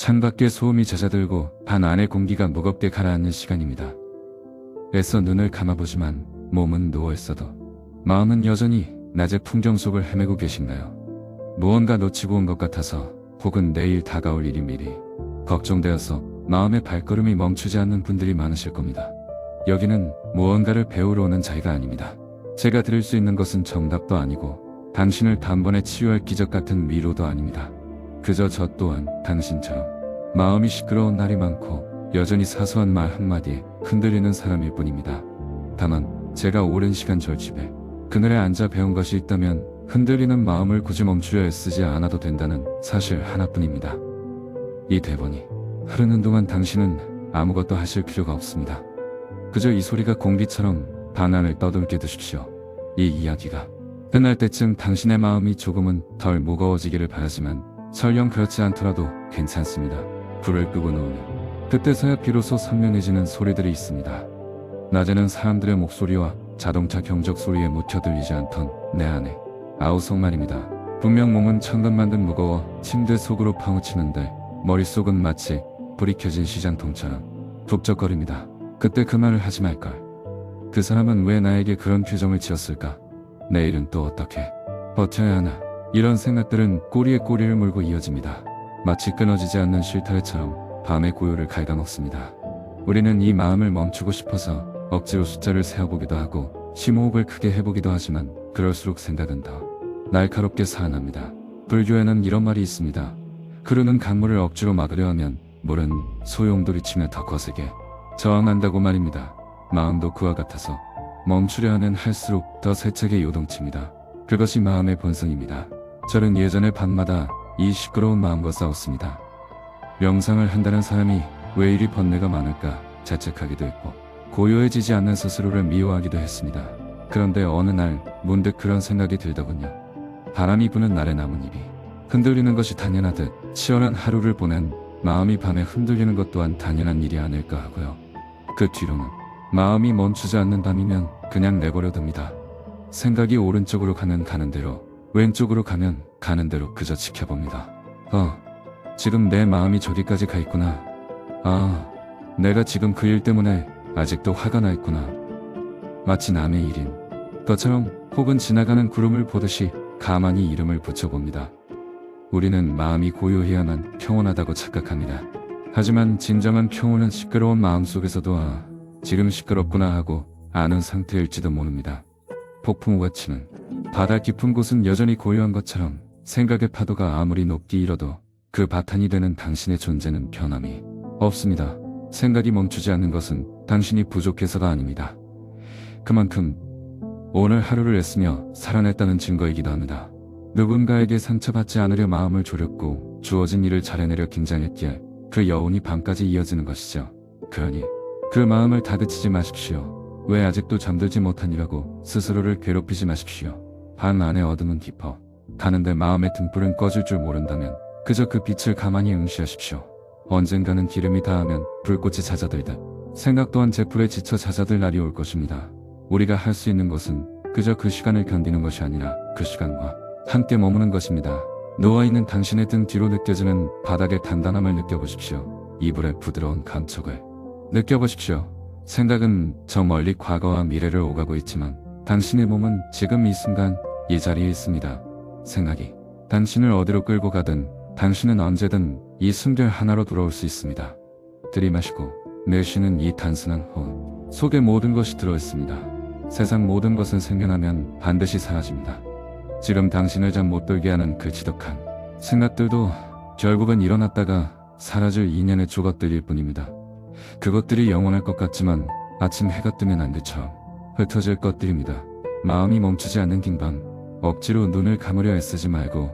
창밖에 소음이 잦아들고 방 안의 공기가 무겁게 가라앉는 시간입니다. 애써 눈을 감아보지만 몸은 누워있어도 마음은 여전히 낮의 풍경 속을 헤매고 계신가요? 무언가 놓치고 온 것 같아서 혹은 내일 다가올 일이 미리 걱정되어서 마음의 발걸음이 멈추지 않는 분들이 많으실 겁니다. 여기는 무언가를 배우러 오는 자리가 아닙니다. 제가 드릴 수 있는 것은 정답도 아니고 당신을 단번에 치유할 기적 같은 위로도 아닙니다. 그저 저 또한 당신처럼 마음이 시끄러운 날이 많고 여전히 사소한 말 한마디에 흔들리는 사람일 뿐입니다. 다만 제가 오랜 시간 절집에 그늘에 앉아 배운 것이 있다면 흔들리는 마음을 굳이 멈추려 애쓰지 않아도 된다는 사실 하나뿐입니다. 이 대본이 흐르는 동안 당신은 아무것도 하실 필요가 없습니다. 그저 이 소리가 공기처럼 반환을 떠돌게 두십시오. 이 이야기가 끝날 때쯤 당신의 마음이 조금은 덜 무거워지기를 바라지만 설령 그렇지 않더라도 괜찮습니다. 불을 끄고 놓으면 그때서야 비로소 선명해지는 소리들이 있습니다. 낮에는 사람들의 목소리와 자동차 경적 소리에 묻혀 들리지 않던 내 안에 아우성 말입니다. 분명 몸은 천근만근 무거워 침대 속으로 파묻히는데 머릿속은 마치 불이 켜진 시장통처럼 북적거립니다. 그때 그 말을 하지 말걸. 그 사람은 왜 나에게 그런 표정을 지었을까? 내일은 또 어떻게 버텨야 하나? 이런 생각들은 꼬리에 꼬리를 물고 이어집니다. 마치 끊어지지 않는 실타래처럼 밤의 고요를 갉아먹습니다. 우리는 이 마음을 멈추고 싶어서 억지로 숫자를 세어보기도 하고 심호흡을 크게 해보기도 하지만 그럴수록 생각은 더 날카롭게 살아납니다. 불교에는 이런 말이 있습니다. 흐르는 강물을 억지로 막으려 하면 물은 소용돌이치며 더 거세게 저항한다고 말입니다. 마음도 그와 같아서 멈추려 하면 할수록 더 세차게 요동칩니다. 그것이 마음의 본성입니다. 저는 예전에 밤마다 이 시끄러운 마음과 싸웠습니다. 명상을 한다는 사람이 왜 이리 번뇌가 많을까 자책하기도 했고 고요해지지 않는 스스로를 미워하기도 했습니다. 그런데 어느 날 문득 그런 생각이 들더군요. 바람이 부는 날의 나뭇잎이 흔들리는 것이 당연하듯 치열한 하루를 보낸 마음이 밤에 흔들리는 것 또한 당연한 일이 아닐까 하고요. 그 뒤로는 마음이 멈추지 않는 밤이면 그냥 내버려둡니다. 생각이 오른쪽으로 가면 가는 대로, 왼쪽으로 가면 가는 대로 그저 지켜봅니다. 지금 내 마음이 저기까지 가 있구나. 내가 지금 그 일 때문에 아직도 화가 나 있구나. 마치 남의 일인 것처럼 혹은 지나가는 구름을 보듯이 가만히 이름을 붙여봅니다. 우리는 마음이 고요해야만 평온하다고 착각합니다. 하지만 진정한 평온은 시끄러운 마음 속에서도 지금 시끄럽구나 하고 아는 상태일지도 모릅니다. 폭풍우가 치는 바다 깊은 곳은 여전히 고요한 것처럼 생각의 파도가 아무리 높게 일어도 그 바탕이 되는 당신의 존재는 변함이 없습니다. 생각이 멈추지 않는 것은 당신이 부족해서가 아닙니다. 그만큼 오늘 하루를 애쓰며 살아냈다는 증거이기도 합니다. 누군가에게 상처받지 않으려 마음을 졸였고 주어진 일을 잘해내려 긴장했기에 그 여운이 밤까지 이어지는 것이죠. 그러니 그 마음을 다그치지 마십시오. 왜 아직도 잠들지 못하니라고 스스로를 괴롭히지 마십시오. 밤 안의 어둠은 깊어 가는데 마음의 등불은 꺼질 줄 모른다면 그저 그 빛을 가만히 응시하십시오. 언젠가는 기름이 닿으면 불꽃이 잦아들듯 생각 또한 제풀에 지쳐 잦아들 날이 올 것입니다. 우리가 할 수 있는 것은 그저 그 시간을 견디는 것이 아니라 그 시간과 함께 머무는 것입니다. 누워있는 당신의 등 뒤로 느껴지는 바닥의 단단함을 느껴보십시오. 이불의 부드러운 감촉을 느껴보십시오. 생각은 저 멀리 과거와 미래를 오가고 있지만 당신의 몸은 지금 이 순간 이 자리에 있습니다. 생각이 당신을 어디로 끌고 가든 당신은 언제든 이 숨결 하나로 돌아올 수 있습니다. 들이마시고 내쉬는 이 단순한 호흡 속에 모든 것이 들어있습니다. 세상 모든 것은 생겨나면 반드시 사라집니다. 지금 당신을 잠 못 들게 하는 그 지독한 생각들도 결국은 일어났다가 사라질 인연의 조각들일 뿐입니다. 그것들이 영원할 것 같지만 아침 해가 뜨면 안개처럼 흩어질 것들입니다. 마음이 멈추지 않는 긴 밤 억지로 눈을 감으려 애쓰지 말고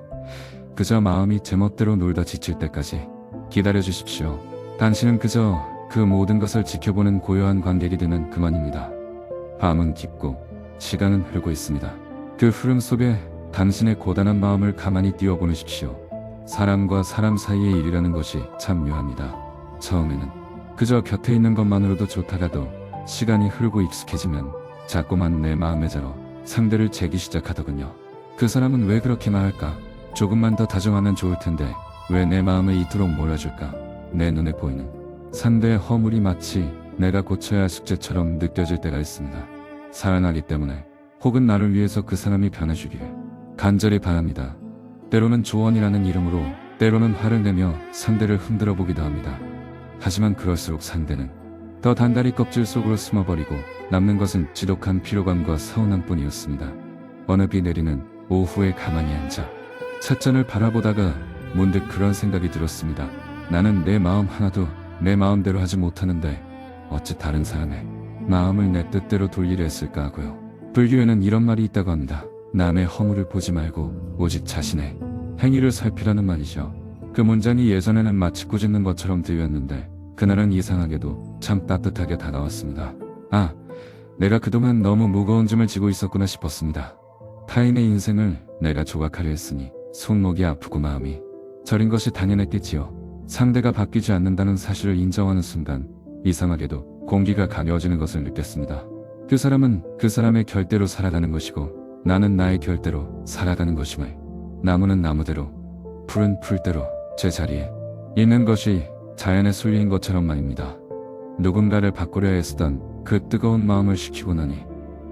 그저 마음이 제멋대로 놀다 지칠 때까지 기다려주십시오. 당신은 그저 그 모든 것을 지켜보는 고요한 관객이 되면 그만입니다. 밤은 깊고 시간은 흐르고 있습니다. 그 흐름 속에 당신의 고단한 마음을 가만히 띄워보십시오. 사람과 사람 사이의 일이라는 것이 참 묘합니다. 처음에는 그저 곁에 있는 것만으로도 좋다가도 시간이 흐르고 익숙해지면 자꾸만 내 마음의 자로 상대를 재기 시작하더군요. 그 사람은 왜 그렇게 말할까? 조금만 더 다정하면 좋을 텐데 왜 내 마음을 이토록 몰아줄까? 내 눈에 보이는 상대의 허물이 마치 내가 고쳐야 할 숙제처럼 느껴질 때가 있습니다. 사랑하기 때문에 혹은 나를 위해서 그 사람이 변해주기를 간절히 바랍니다. 때로는 조언이라는 이름으로 때로는 화를 내며 상대를 흔들어 보기도 합니다. 하지만 그럴수록 상대는 더 단단히 껍질 속으로 숨어버리고 남는 것은 지독한 피로감과 서운함뿐이었습니다. 어느 비 내리는 오후에 가만히 앉아 찻잔을 바라보다가 문득 그런 생각이 들었습니다. 나는 내 마음 하나도 내 마음대로 하지 못하는데 어찌 다른 사람의 마음을 내 뜻대로 돌리려 했을까 하고요. 불교에는 이런 말이 있다고 합니다. 남의 허물을 보지 말고 오직 자신의 행위를 살피라는 말이죠. 그 문장이 예전에는 마치 꾸짖는 것처럼 들렸는데 그날은 이상하게도 참 따뜻하게 다가왔습니다. 아, 내가 그동안 너무 무거운 짐을 지고 있었구나 싶었습니다. 타인의 인생을 내가 조각하려 했으니 손목이 아프고 마음이 저린 것이 당연했겠지요. 상대가 바뀌지 않는다는 사실을 인정하는 순간 이상하게도 공기가 가벼워지는 것을 느꼈습니다. 그 사람은 그 사람의 결대로 살아가는 것이고 나는 나의 결대로 살아가는 것임을, 나무는 나무대로 풀은 풀대로 제 자리에 있는 것이 자연의 순리인 것처럼 말입니다. 누군가를 바꾸려 애쓰던 그 뜨거운 마음을 식히고 나니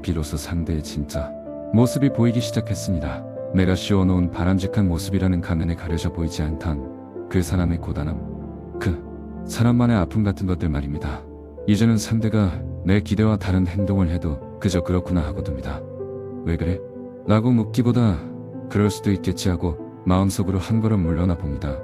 비로소 상대의 진짜 모습이 보이기 시작했습니다. 내가 씌워놓은 바람직한 모습이라는 가면에 가려져 보이지 않던 그 사람의 고단함, 그 사람만의 아픔 같은 것들 말입니다. 이제는 상대가 내 기대와 다른 행동을 해도 그저 그렇구나 하고듭니다. 왜 그래? 라고 묻기보다 그럴 수도 있겠지 하고 마음속으로 한 걸음 물러나 봅니다.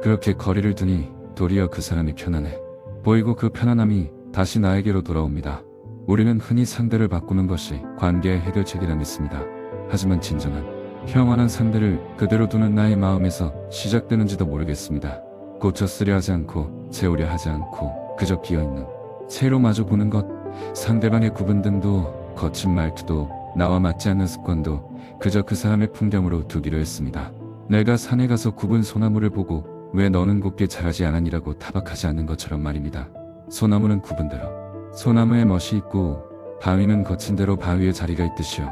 그렇게 거리를 두니 도리어 그 사람이 편안해 보이고 그 편안함이 다시 나에게로 돌아옵니다. 우리는 흔히 상대를 바꾸는 것이 관계의 해결책이라 믿습니다. 하지만 진정한 평안한 상대를 그대로 두는 나의 마음에서 시작되는지도 모르겠습니다. 고쳐 쓰려 하지 않고 세우려 하지 않고 그저 비어있는 새로 마주 보는 것, 상대방의 구분 등도 거친 말투도 나와 맞지 않는 습관도 그저 그 사람의 풍경으로 두기로 했습니다. 내가 산에 가서 굽은 소나무를 보고 왜 너는 곱게 자라지 않았니라고 타박하지 않는 것처럼 말입니다. 소나무는 굽은 대로 소나무의 멋이 있고 바위는 거친 대로 바위의 자리가 있듯이요.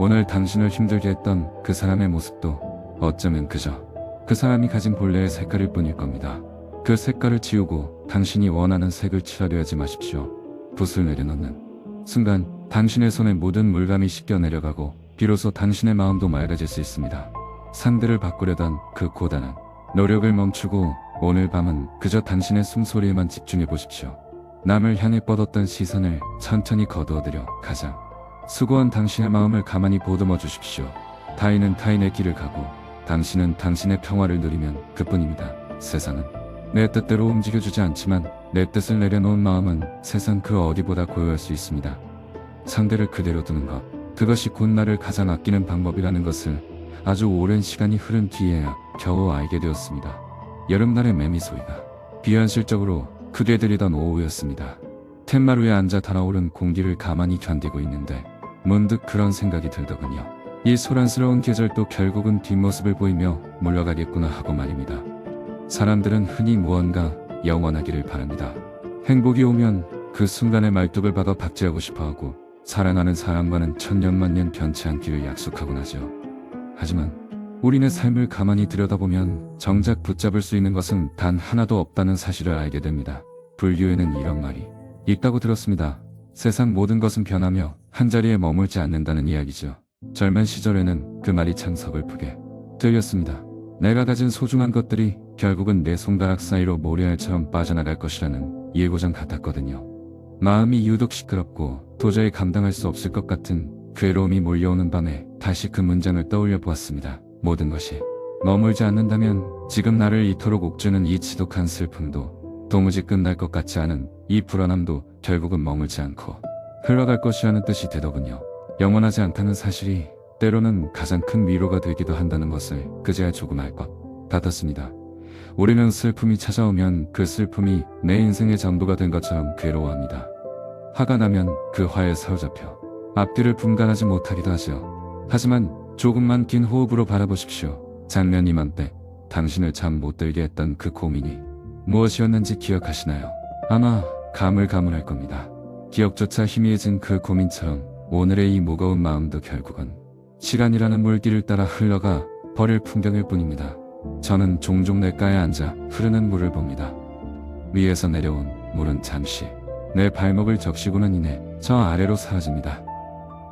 오늘 당신을 힘들게 했던 그 사람의 모습도 어쩌면 그저 그 사람이 가진 본래의 색깔일 뿐일 겁니다. 그 색깔을 지우고 당신이 원하는 색을 칠하려 하지 마십시오. 붓을 내려놓는 순간 당신의 손에 모든 물감이 씻겨 내려가고 비로소 당신의 마음도 맑아질 수 있습니다. 상대를 바꾸려던 그 고단한 노력을 멈추고 오늘 밤은 그저 당신의 숨소리에만 집중해 보십시오. 남을 향해 뻗었던 시선을 천천히 거두어들여 가장 수고한 당신의 마음을 가만히 보듬어 주십시오. 타인은 타인의 길을 가고 당신은 당신의 평화를 누리면 그뿐입니다. 세상은 내 뜻대로 움직여주지 않지만 내 뜻을 내려놓은 마음은 세상 그 어디보다 고요할 수 있습니다. 상대를 그대로 두는 것, 그것이 곧 나를 가장 아끼는 방법이라는 것을 아주 오랜 시간이 흐른 뒤에야 겨우 알게 되었습니다. 여름날의 매미 소리가 비현실적으로 크게 들리던 오후였습니다. 툇말 위에 앉아 달아오른 공기를 가만히 견디고 있는데 문득 그런 생각이 들더군요. 이 소란스러운 계절도 결국은 뒷모습을 보이며 물러가겠구나 하고 말입니다. 사람들은 흔히 무언가 영원하기를 바랍니다. 행복이 오면 그 순간의 말뚝을 박아 박제하고 싶어하고 사랑하는 사람과는 천년만년 변치 않기를 약속하곤 하죠. 하지만 우리네 삶을 가만히 들여다보면 정작 붙잡을 수 있는 것은 단 하나도 없다는 사실을 알게 됩니다. 불교에는 이런 말이 있다고 들었습니다. 세상 모든 것은 변하며 한자리에 머물지 않는다는 이야기죠. 젊은 시절에는 그 말이 참 서글프게 들렸습니다. 내가 가진 소중한 것들이 결국은 내 손가락 사이로 모래알처럼 빠져나갈 것이라는 예고장 같았거든요. 마음이 유독 시끄럽고 도저히 감당할 수 없을 것 같은 괴로움이 몰려오는 밤에 다시 그 문장을 떠올려 보았습니다. 모든 것이 머물지 않는다면 지금 나를 이토록 옥죄는 이 지독한 슬픔도, 도무지 끝날 것 같지 않은 이 불안함도 결국은 머물지 않고 흘러갈 것이라는 뜻이 되더군요. 영원하지 않다는 사실이 때로는 가장 큰 위로가 되기도 한다는 것을 그제야 조금 알 것 같았습니다. 우리는 슬픔이 찾아오면 그 슬픔이 내 인생의 전부가 된 것처럼 괴로워합니다. 화가 나면 그 화에 사로잡혀 앞뒤를 분간하지 못하기도 하죠. 하지만 조금만 긴 호흡으로 바라보십시오. 작년 이맘때 당신을 잠 못 들게 했던 그 고민이 무엇이었는지 기억하시나요? 아마 가물가물할 겁니다. 기억조차 희미해진 그 고민처럼 오늘의 이 무거운 마음도 결국은 시간이라는 물길을 따라 흘러가 버릴 풍경일 뿐입니다. 저는 종종 냇가에 앉아 흐르는 물을 봅니다. 위에서 내려온 물은 잠시 내 발목을 적시고는 이내 저 아래로 사라집니다.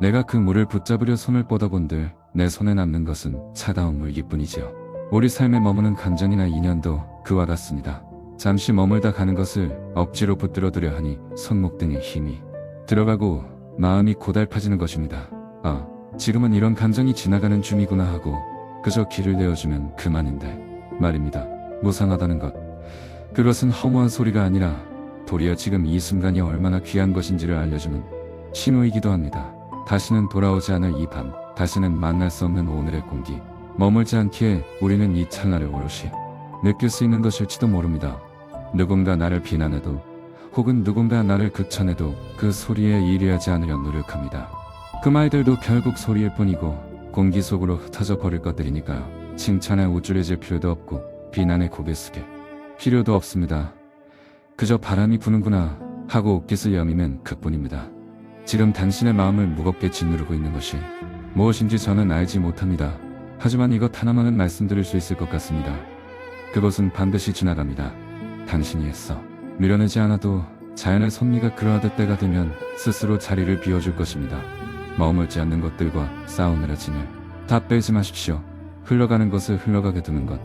내가 그 물을 붙잡으려 손을 뻗어본들 내 손에 남는 것은 차가운 물기뿐이지요. 우리 삶에 머무는 감정이나 인연도 그와 같습니다. 잠시 머물다 가는 것을 억지로 붙들어두려 하니 손목 등에 힘이 들어가고 마음이 고달파지는 것입니다. 아, 지금은 이런 감정이 지나가는 중이구나 하고 그저 길을 내어주면 그만인데 말입니다. 무상하다는 것, 그것은 허무한 소리가 아니라 도리어 지금 이 순간이 얼마나 귀한 것인지를 알려주는 신호이기도 합니다. 다시는 돌아오지 않을 이 밤, 다시는 만날 수 없는 오늘의 공기, 머물지 않기에 우리는 이 찰나를 오롯이 느낄 수 있는 것일지도 모릅니다. 누군가 나를 비난해도 혹은 누군가 나를 극찬해도 그 소리에 이리하지 않으려 노력합니다. 그 말들도 결국 소리일 뿐이고 공기 속으로 흩어져 버릴 것들이니까요. 칭찬에 우쭐해질 필요도 없고 비난에 고개 숙일 필요도 없습니다. 그저 바람이 부는구나 하고 옷깃을 여미면 그뿐입니다. 지금 당신의 마음을 무겁게 짓누르고 있는 것이 무엇인지 저는 알지 못합니다. 하지만 이것 하나만은 말씀드릴 수 있을 것 같습니다. 그것은 반드시 지나갑니다. 당신이 애써 밀어내지 않아도 자연의 섭리가 그러하듯 때가 되면 스스로 자리를 비워줄 것입니다. 머물지 않는 것들과 싸우느라 진을 다 빼지 마십시오. 흘러가는 것을 흘러가게 두는 것,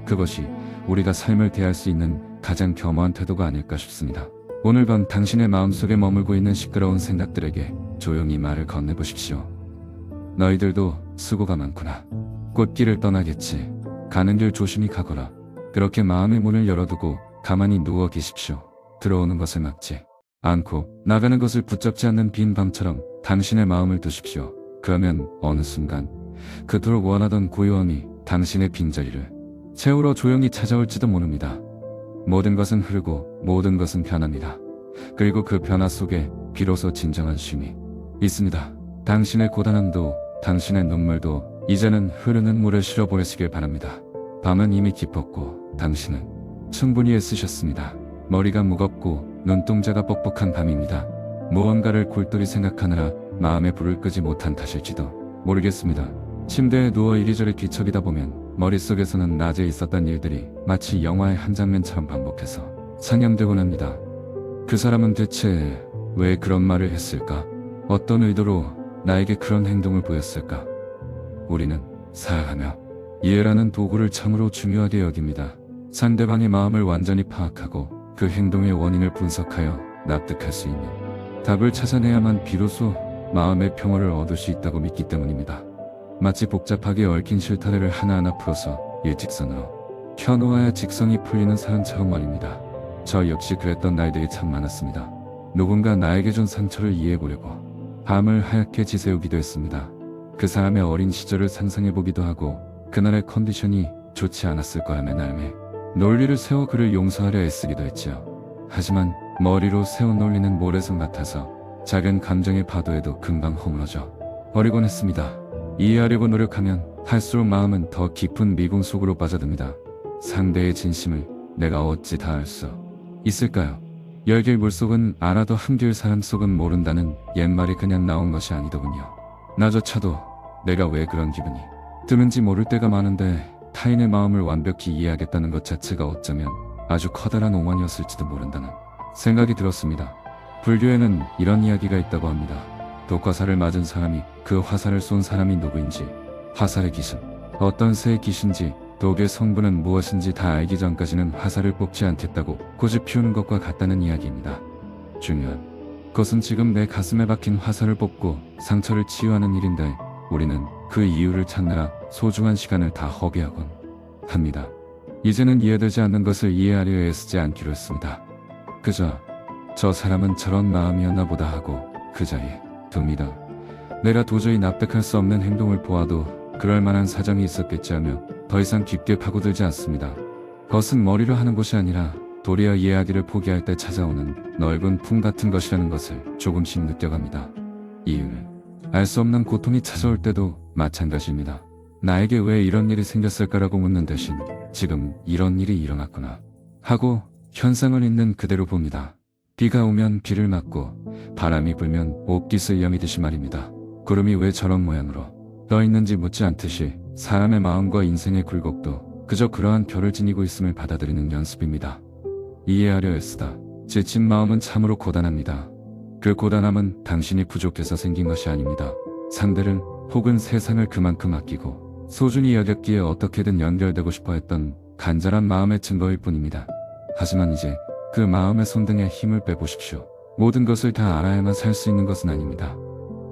그것이 우리가 삶을 대할 수 있는 가장 겸허한 태도가 아닐까 싶습니다. 오늘 밤 당신의 마음속에 머물고 있는 시끄러운 생각들에게 조용히 말을 건네보십시오. 너희들도 수고가 많구나. 꽃길을 떠나겠지. 가는 길 조심히 가거라. 그렇게 마음의 문을 열어두고 가만히 누워 계십시오. 들어오는 것을 막지 않고 나가는 것을 붙잡지 않는 빈 방처럼 당신의 마음을 두십시오. 그러면 어느 순간 그토록 원하던 고요함이 당신의 빈자리를 채우러 조용히 찾아올지도 모릅니다. 모든 것은 흐르고 모든 것은 변합니다. 그리고 그 변화 속에 비로소 진정한 쉼이 있습니다. 당신의 고단함도 당신의 눈물도 이제는 흐르는 물에 실어보내시길 바랍니다. 밤은 이미 깊었고 당신은 충분히 애쓰셨습니다. 머리가 무겁고 눈동자가 뻑뻑한 밤입니다. 무언가를 골똘히 생각하느라 마음에 불을 끄지 못한 탓일지도 모르겠습니다. 침대에 누워 이리저리 뒤척이다 보면 머릿속에서는 낮에 있었던 일들이 마치 영화의 한 장면처럼 반복해서 상영되곤 합니다. 그 사람은 대체 왜 그런 말을 했을까? 어떤 의도로 나에게 그런 행동을 보였을까? 우리는 살아가며 이해라는 도구를 참으로 중요하게 여깁니다. 상대방의 마음을 완전히 파악하고 그 행동의 원인을 분석하여 납득할 수 있는 답을 찾아내야만 비로소 마음의 평화를 얻을 수 있다고 믿기 때문입니다. 마치 복잡하게 얽힌 실타래를 하나하나 풀어서 일직선으로 펴놓아야 직성이 풀리는 사람처럼 말입니다. 저 역시 그랬던 날들이 참 많았습니다. 누군가 나에게 준 상처를 이해해보려고 밤을 하얗게 지새우기도 했습니다. 그 사람의 어린 시절을 상상해보기도 하고 그날의 컨디션이 좋지 않았을 거라며 나름의 논리를 세워 그를 용서하려 애쓰기도 했지요. 하지만 머리로 세운 논리는 모래성 같아서 작은 감정의 파도에도 금방 허물어져 버리곤 했습니다. 이해하려고 노력하면 할수록 마음은 더 깊은 미궁 속으로 빠져듭니다. 상대의 진심을 내가 어찌 다 알 수 있을까요? 열길 물속은 알아도 한길 사람 속은 모른다는 옛말이 그냥 나온 것이 아니더군요. 나조차도 내가 왜 그런 기분이 드는지 모를 때가 많은데 타인의 마음을 완벽히 이해하겠다는 것 자체가 어쩌면 아주 커다란 오만이었을지도 모른다는 생각이 들었습니다. 불교에는 이런 이야기가 있다고 합니다. 독화살을 맞은 사람이 그 화살을 쏜 사람이 누구인지, 화살의 귀신, 어떤 새의 귀신인지, 독의 성분은 무엇인지 다 알기 전까지는 화살을 뽑지 않겠다고 고집 피우는 것과 같다는 이야기입니다. 중요한 것은 지금 내 가슴에 박힌 화살을 뽑고 상처를 치유하는 일인데 우리는 그 이유를 찾느라 소중한 시간을 다 허비하곤 합니다. 이제는 이해되지 않는 것을 이해하려 애쓰지 않기로 했습니다. 그저 저 사람은 저런 마음이었나 보다 하고 그 자리에 둡니다. 내가 도저히 납득할 수 없는 행동을 보아도 그럴 만한 사정이 있었겠지 하며 더 이상 깊게 파고들지 않습니다. 그것은 머리로 하는 것이 아니라 도리어 이해하기를 포기할 때 찾아오는 넓은 품 같은 것이라는 것을 조금씩 느껴갑니다. 이유는 알 수 없는 고통이 찾아올 때도 마찬가지입니다. 나에게 왜 이런 일이 생겼을까라고 묻는 대신 지금 이런 일이 일어났구나 하고 현상을 있는 그대로 봅니다. 비가 오면 비를 맞고 바람이 불면 옷깃을 여미듯이 말입니다. 구름이 왜 저런 모양으로 떠 있는지 묻지 않듯이 사람의 마음과 인생의 굴곡도 그저 그러한 별을 지니고 있음을 받아들이는 연습입니다. 이해하려 애쓰다. 지친 마음은 참으로 고단합니다. 그 고단함은 당신이 부족해서 생긴 것이 아닙니다. 상대를 혹은 세상을 그만큼 아끼고 소중히 여겼기에 어떻게든 연결되고 싶어 했던 간절한 마음의 증거일 뿐입니다. 하지만 이제 그 마음의 손등에 힘을 빼보십시오. 모든 것을 다 알아야만 살 수 있는 것은 아닙니다.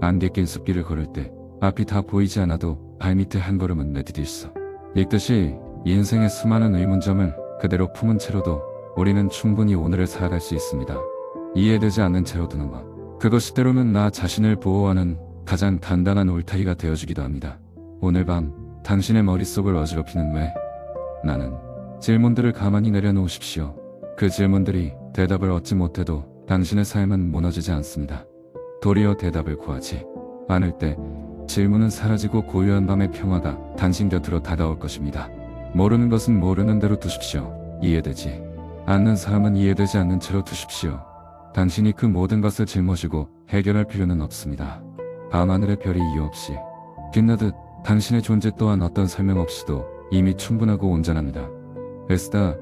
안개 낀 숲길을 걸을 때 앞이 다 보이지 않아도 발밑에 한 걸음은 내디딜 수 있듯이 인생의 수많은 의문점을 그대로 품은 채로도 우리는 충분히 오늘을 살아갈 수 있습니다. 이해되지 않는 채로 두는 것, 그것이 때로는 나 자신을 보호하는 가장 단단한 울타리가 되어주기도 합니다. 오늘 밤 당신의 머릿속을 어지럽히는 왜? 나는 질문들을 가만히 내려놓으십시오. 그 질문들이 대답을 얻지 못해도 당신의 삶은 무너지지 않습니다. 도리어 대답을 구하지 않을 때 질문은 사라지고 고요한 밤의 평화가 당신 곁으로 다가올 것입니다. 모르는 것은 모르는 대로 두십시오. 이해되지 않는 사람은 이해되지 않는 채로 두십시오. 당신이 그 모든 것을 짊어지고 해결할 필요는 없습니다. 밤하늘의 별이 이유 없이 빛나듯 당신의 존재 또한 어떤 설명 없이도 이미 충분하고 온전합니다. 애쓰다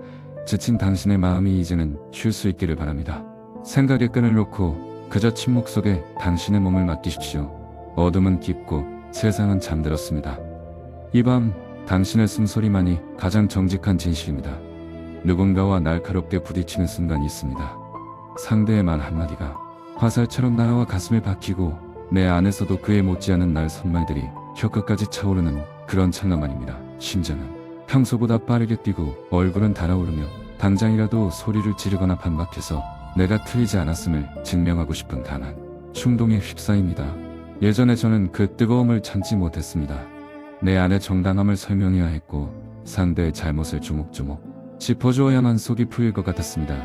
지친 당신의 마음이 이제는 쉴 수 있기를 바랍니다. 생각의 끈을 놓고 그저 침묵 속에 당신의 몸을 맡기십시오. 어둠은 깊고 세상은 잠들었습니다. 이 밤 당신의 숨소리만이 가장 정직한 진실입니다. 누군가와 날카롭게 부딪히는 순간이 있습니다. 상대의 말 한마디가 화살처럼 날아와 가슴에 박히고 내 안에서도 그에 못지않은 날 선말들이 혀끝까지 차오르는 그런 찰나만입니다. 심장은 평소보다 빠르게 뛰고 얼굴은 달아오르며 당장이라도 소리를 지르거나 반박해서 내가 틀리지 않았음을 증명하고 싶은 강한 충동에 휩싸입니다. 예전에 저는 그 뜨거움을 참지 못했습니다. 내 안의 정당함을 설명해야 했고 상대의 잘못을 조목조목 짚어주어야만 속이 풀릴 것 같았습니다.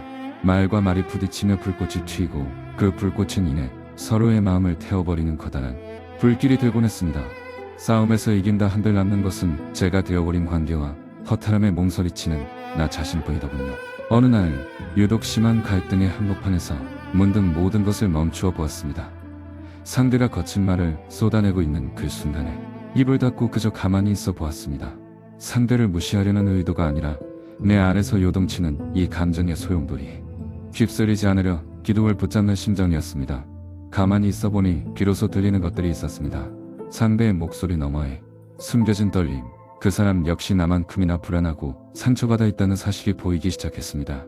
말과 말이 부딪히며 불꽃이 튀고 그 불꽃은 이내 서로의 마음을 태워버리는 커다란 불길이 들곤 했습니다. 싸움에서 이긴다 한들 남는 것은 제가 되어버린 관계와 허탈함에 몸서리치는 나 자신뿐이더군요. 어느 날 유독 심한 갈등의 한복판에서 문득 모든 것을 멈추어 보았습니다. 상대가 거친 말을 쏟아내고 있는 그 순간에 입을 닫고 그저 가만히 있어 보았습니다. 상대를 무시하려는 의도가 아니라 내 안에서 요동치는 이 감정의 소용돌이 휩쓸리지 않으려 기둥을 붙잡는 심정이었습니다. 가만히 있어 보니 비로소 들리는 것들이 있었습니다. 상대의 목소리 너머에 숨겨진 떨림, 그 사람 역시 나만큼이나 불안하고 상처받아 있다는 사실이 보이기 시작했습니다.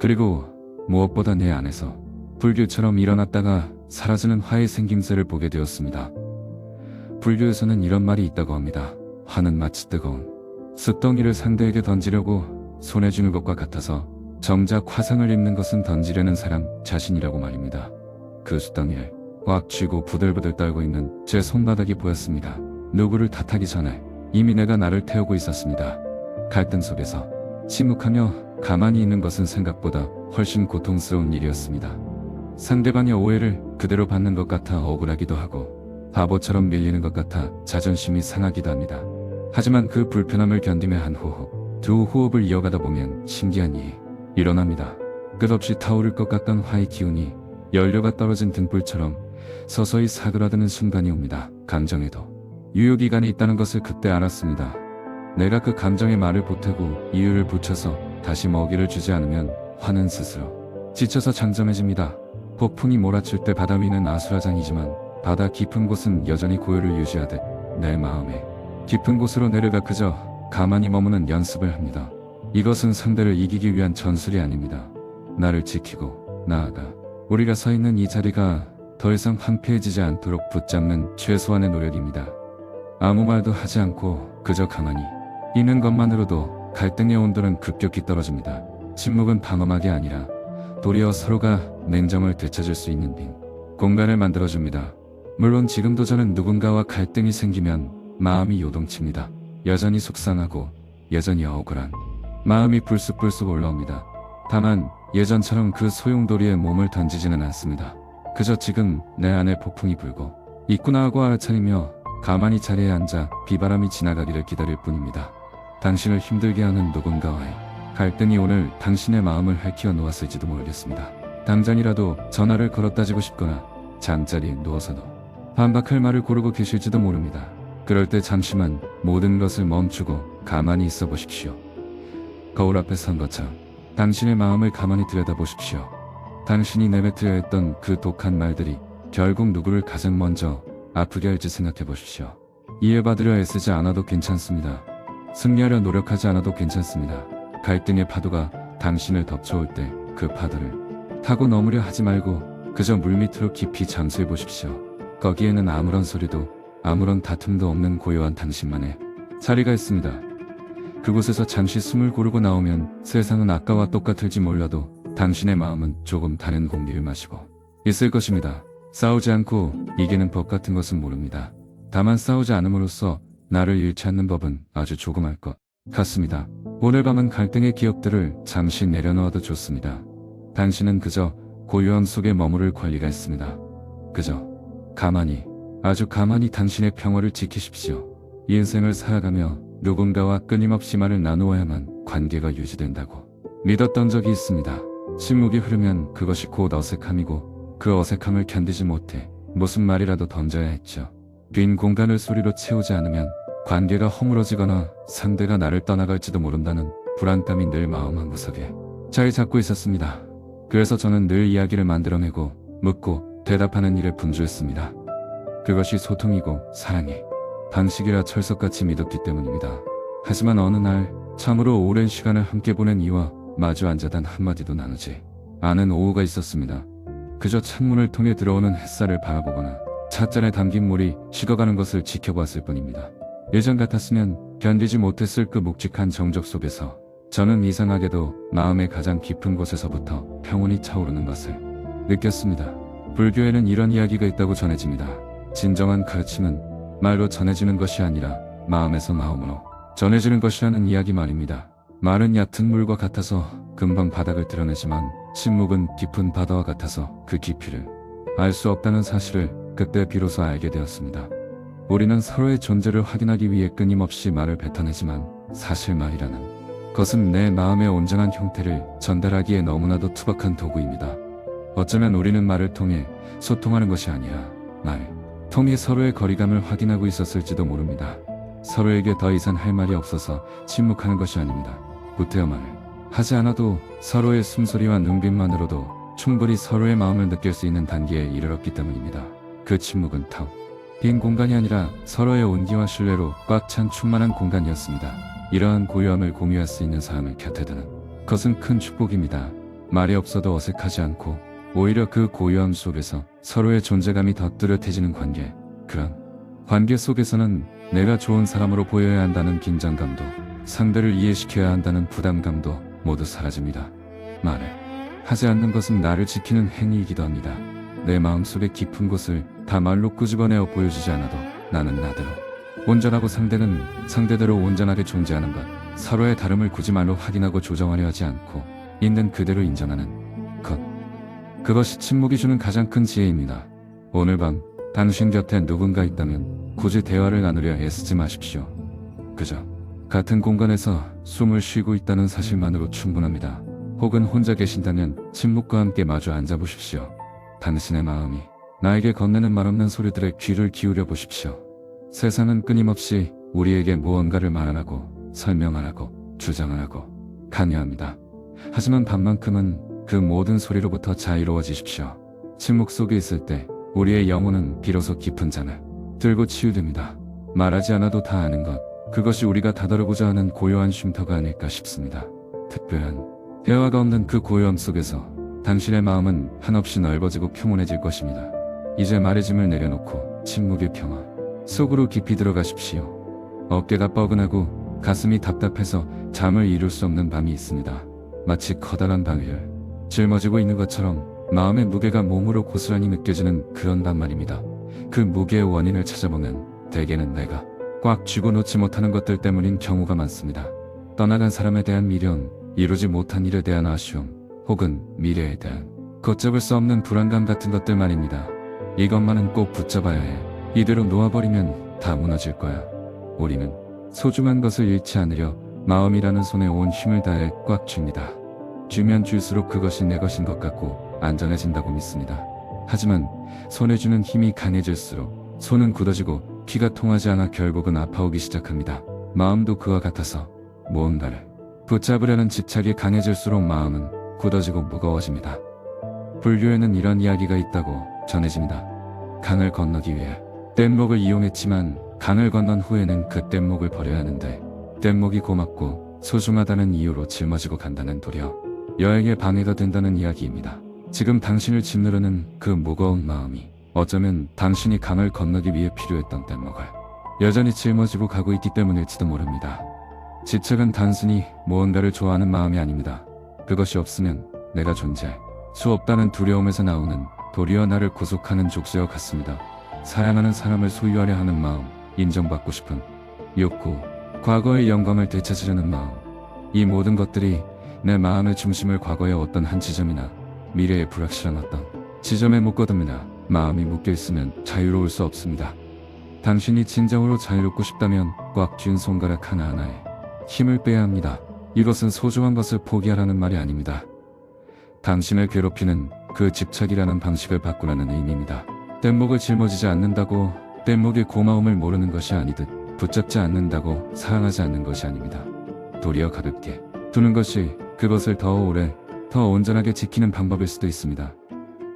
그리고 무엇보다 내 안에서 불길처럼 일어났다가 사라지는 화의 생김새를 보게 되었습니다. 불교에서는 이런 말이 있다고 합니다. 화는 마치 뜨거운 숯덩이를 상대에게 던지려고 손에 쥐는 것과 같아서 정작 화상을 입는 것은 던지려는 사람 자신이라고 말입니다. 그 숯덩이를 꽉 쥐고 부들부들 떨고 있는 제 손바닥이 보였습니다. 누구를 탓하기 전에 이미 내가 나를 태우고 있었습니다. 갈등 속에서 침묵하며 가만히 있는 것은 생각보다 훨씬 고통스러운 일이었습니다. 상대방의 오해를 그대로 받는 것 같아 억울하기도 하고 바보처럼 밀리는 것 같아 자존심이 상하기도 합니다. 하지만 그 불편함을 견디며 한 호흡, 두 호흡을 이어가다 보면 신기한 일이 일어납니다. 끝없이 타오를 것 같던 화의 기운이 연료가 떨어진 등불처럼 서서히 사그라드는 순간이 옵니다. 감정에도 유효기간이 있다는 것을 그때 알았습니다. 내가 그 감정의 말을 보태고 이유를 붙여서 다시 먹이를 주지 않으면 화는 스스로 지쳐서 잠잠해집니다. 폭풍이 몰아칠 때 바다 위는 아수라장이지만 바다 깊은 곳은 여전히 고요를 유지하듯 내 마음에 깊은 곳으로 내려가 그저 가만히 머무는 연습을 합니다. 이것은 상대를 이기기 위한 전술이 아닙니다. 나를 지키고 나아가 우리가 서 있는 이 자리가 더 이상 황폐해지지 않도록 붙잡는 최소한의 노력입니다. 아무 말도 하지 않고 그저 가만히 있는 것만으로도 갈등의 온도는 급격히 떨어집니다. 침묵은 방어막이 아니라 도리어 서로가 냉정을 되찾을 수 있는 빈 공간을 만들어줍니다. 물론 지금도 저는 누군가와 갈등이 생기면 마음이 요동칩니다. 여전히 속상하고 여전히 억울한 마음이 불쑥불쑥 올라옵니다. 다만 예전처럼 그 소용돌이에 몸을 던지지는 않습니다. 그저 지금 내 안에 폭풍이 불고 있구나 하고 알아차리며 가만히 자리에 앉아 비바람이 지나가기를 기다릴 뿐입니다. 당신을 힘들게 하는 누군가와의 갈등이 오늘 당신의 마음을 핥혀 놓았을지도 모르겠습니다. 당장이라도 전화를 걸어 따지고 싶거나 잠자리에 누워서도 반박할 말을 고르고 계실지도 모릅니다. 그럴 때 잠시만 모든 것을 멈추고 가만히 있어 보십시오. 거울 앞에 선 것처럼 당신의 마음을 가만히 들여다보십시오. 당신이 내뱉으려 했던 그 독한 말들이 결국 누구를 가장 먼저 아프게 할지 생각해 보십시오. 이해받으려 애쓰지 않아도 괜찮습니다. 승리하려 노력하지 않아도 괜찮습니다. 갈등의 파도가 당신을 덮쳐올 때 그 파도를 타고 넘으려 하지 말고 그저 물밑으로 깊이 잠수해 보십시오. 거기에는 아무런 소리도 아무런 다툼도 없는 고요한 당신만의 자리가 있습니다. 그곳에서 잠시 숨을 고르고 나오면 세상은 아까와 똑같을지 몰라도 당신의 마음은 조금 다른 공기를 마시고 있을 것입니다. 싸우지 않고 이기는 법 같은 것은 모릅니다. 다만 싸우지 않음으로써 나를 잃지 않는 법은 아주 조그말 것 같습니다. 오늘 밤은 갈등의 기억들을 잠시 내려놓아도 좋습니다. 당신은 그저 고요함 속에 머무를 권리가 있습니다. 그저 가만히, 아주 가만히 당신의 평화를 지키십시오. 이 인생을 살아가며 누군가와 끊임없이 말을 나누어야만 관계가 유지된다고 믿었던 적이 있습니다. 침묵이 흐르면 그것이 곧 어색함이고 그 어색함을 견디지 못해 무슨 말이라도 던져야 했죠. 빈 공간을 소리로 채우지 않으면 관계가 허물어지거나 상대가 나를 떠나갈지도 모른다는 불안감이 늘 마음 한구석에 자리 잡고 있었습니다. 그래서 저는 늘 이야기를 만들어내고 묻고 대답하는 일에 분주했습니다. 그것이 소통이고 사랑의 방식이라 철석같이 믿었기 때문입니다. 하지만 어느 날 참으로 오랜 시간을 함께 보낸 이와 마주 앉아 단 한마디도 나누지 않은 오후가 있었습니다. 그저 창문을 통해 들어오는 햇살을 바라보거나 찻잔에 담긴 물이 식어가는 것을 지켜보았을 뿐입니다. 예전 같았으면 견디지 못했을 그 묵직한 정적 속에서 저는 이상하게도 마음의 가장 깊은 곳에서부터 평온이 차오르는 것을 느꼈습니다. 불교에는 이런 이야기가 있다고 전해집니다. 진정한 가르침은 말로 전해지는 것이 아니라 마음에서 마음으로 전해지는 것이라는 이야기 말입니다. 말은 얕은 물과 같아서 금방 바닥을 드러내지만 침묵은 깊은 바다와 같아서 그 깊이를 알 수 없다는 사실을 그때 비로소 알게 되었습니다. 우리는 서로의 존재를 확인하기 위해 끊임없이 말을 뱉어내지만 사실 말이라는 것은 내 마음의 온전한 형태를 전달하기에 너무나도 투박한 도구입니다. 어쩌면 우리는 말을 통해 소통하는 것이 아니라 말 통해 서로의 거리감을 확인하고 있었을지도 모릅니다. 서로에게 더 이상 할 말이 없어서 침묵하는 것이 아닙니다. 구태여 말을 하지 않아도 서로의 숨소리와 눈빛만으로도 충분히 서로의 마음을 느낄 수 있는 단계에 이르렀기 때문입니다. 그 침묵은 빈 공간이 아니라 서로의 온기와 신뢰로 꽉 찬 충만한 공간이었습니다. 이러한 고요함을 공유할 수 있는 사람을 곁에 두는 것은 큰 축복입니다. 말이 없어도 어색하지 않고 오히려 그 고요함 속에서 서로의 존재감이 더 뚜렷해지는 관계, 그런 관계 속에서는 내가 좋은 사람으로 보여야 한다는 긴장감도 상대를 이해시켜야 한다는 부담감도 모두 사라집니다. 말을 하지 않는 것은 나를 지키는 행위이기도 합니다. 내 마음속의 깊은 곳을 다 말로 끄집어내어 보여주지 않아도 나는 나대로 온전하고 상대는 상대대로 온전하게 존재하는 것, 서로의 다름을 굳이 말로 확인하고 조정하려 하지 않고 있는 그대로 인정하는 것, 그것이 침묵이 주는 가장 큰 지혜입니다. 오늘 밤 당신 곁에 누군가 있다면 굳이 대화를 나누려 애쓰지 마십시오. 그저 같은 공간에서 숨을 쉬고 있다는 사실만으로 충분합니다. 혹은 혼자 계신다면 침묵과 함께 마주 앉아보십시오. 당신의 마음이 나에게 건네는 말없는 소리들에 귀를 기울여 보십시오. 세상은 끊임없이 우리에게 무언가를 말하라고 설명하라고 주장하라고 강요합니다. 하지만 밤만큼은 그 모든 소리로부터 자유로워지십시오. 침묵 속에 있을 때 우리의 영혼은 비로소 깊은 잠을 들고 치유됩니다. 말하지 않아도 다 아는 것, 그것이 우리가 다다르고자 하는 고요한 쉼터가 아닐까 싶습니다. 특별한 대화가 없는 그 고요함 속에서 당신의 마음은 한없이 넓어지고 평온해질 것입니다. 이제 말의 짐을 내려놓고 침묵의 평화 속으로 깊이 들어가십시오. 어깨가 뻐근하고 가슴이 답답해서 잠을 이룰 수 없는 밤이 있습니다. 마치 커다란 바위를 짊어지고 있는 것처럼 마음의 무게가 몸으로 고스란히 느껴지는 그런 밤 말입니다. 그 무게의 원인을 찾아보면 대개는 내가 꽉 쥐고 놓지 못하는 것들 때문인 경우가 많습니다. 떠나간 사람에 대한 미련, 이루지 못한 일에 대한 아쉬움, 혹은 미래에 대한 걷잡을 수 없는 불안감 같은 것들 말입니다. 이것만은 꼭 붙잡아야 해. 이대로 놓아버리면 다 무너질 거야. 우리는 소중한 것을 잃지 않으려 마음이라는 손에 온 힘을 다해 꽉 쥡니다. 쥐면 쥘수록 그것이 내 것인 것 같고 안전해진다고 믿습니다. 하지만 손에 쥐는 힘이 강해질수록 손은 굳어지고 피가 통하지 않아 결국은 아파오기 시작합니다. 마음도 그와 같아서 무언가를 붙잡으려는 집착이 강해질수록 마음은 굳어지고 무거워집니다. 불교에는 이런 이야기가 있다고 전해집니다. 강을 건너기 위해 뗏목을 이용했지만 강을 건넌 후에는 그 뗏목을 버려야 하는데 뗏목이 고맙고 소중하다는 이유로 짊어지고 간다는 도리어 여행에 방해가 된다는 이야기입니다. 지금 당신을 짓누르는 그 무거운 마음이 어쩌면 당신이 강을 건너기 위해 필요했던 뗏목을 여전히 짊어지고 가고 있기 때문일지도 모릅니다. 집착은 단순히 무언가를 좋아하는 마음이 아닙니다. 그것이 없으면 내가 존재할 수 없다는 두려움에서 나오는 도리어 나를 구속하는 족쇄와 같습니다. 사랑하는 사람을 소유하려 하는 마음, 인정받고 싶은 욕구, 과거의 영광을 되찾으려는 마음, 이 모든 것들이 내 마음의 중심을 과거의 어떤 한 지점이나 미래의 불확실한 어떤 지점에 묶어둡니다. 마음이 묶여있으면 자유로울 수 없습니다. 당신이 진정으로 자유롭고 싶다면 꽉 쥔 손가락 하나하나에 힘을 빼야 합니다. 이것은 소중한 것을 포기하라는 말이 아닙니다. 당신을 괴롭히는 그 집착이라는 방식을 바꾸라는 의미입니다. 뗏목을 짊어지지 않는다고 뗏목의 고마움을 모르는 것이 아니듯 붙잡지 않는다고 사랑하지 않는 것이 아닙니다. 도리어 가볍게 두는 것이 그것을 더 오래, 더 온전하게 지키는 방법일 수도 있습니다.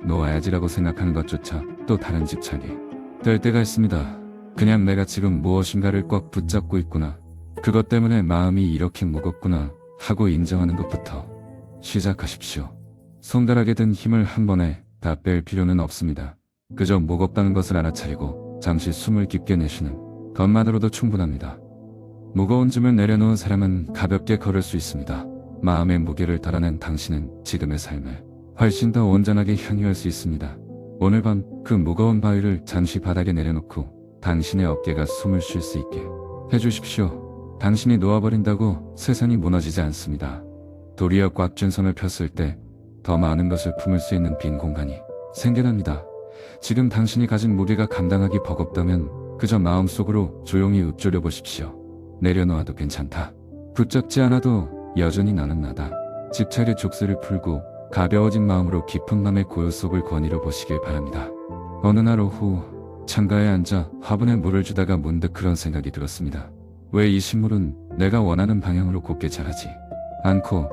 놓아야지라고 생각하는 것조차 또 다른 집착이 될 때가 있습니다. 그냥 내가 지금 무엇인가를 꽉 붙잡고 있구나, 그것 때문에 마음이 이렇게 무겁구나 하고 인정하는 것부터 시작하십시오. 손가락에 든 힘을 한 번에 다 뺄 필요는 없습니다. 그저 무겁다는 것을 알아차리고 잠시 숨을 깊게 내쉬는 것만으로도 충분합니다. 무거운 짐을 내려놓은 사람은 가볍게 걸을 수 있습니다. 마음의 무게를 덜어낸 당신은 지금의 삶을 훨씬 더 온전하게 향유할 수 있습니다. 오늘 밤 그 무거운 바위를 잠시 바닥에 내려놓고 당신의 어깨가 숨을 쉴 수 있게 해주십시오. 당신이 놓아버린다고 세상이 무너지지 않습니다. 도리어 꽉 쥔 손을 폈을 때 더 많은 것을 품을 수 있는 빈 공간이 생겨납니다. 지금 당신이 가진 무게가 감당하기 버겁다면 그저 마음속으로 조용히 읊조려 보십시오. 내려놓아도 괜찮다. 붙잡지 않아도 여전히 나는 나다. 집착의 족쇄를 풀고 가벼워진 마음으로 깊은 밤의 고요 속을 거닐어 보시길 바랍니다. 어느 날 오후 창가에 앉아 화분에 물을 주다가 문득 그런 생각이 들었습니다. 왜 이 식물은 내가 원하는 방향으로 곱게 자라지 않고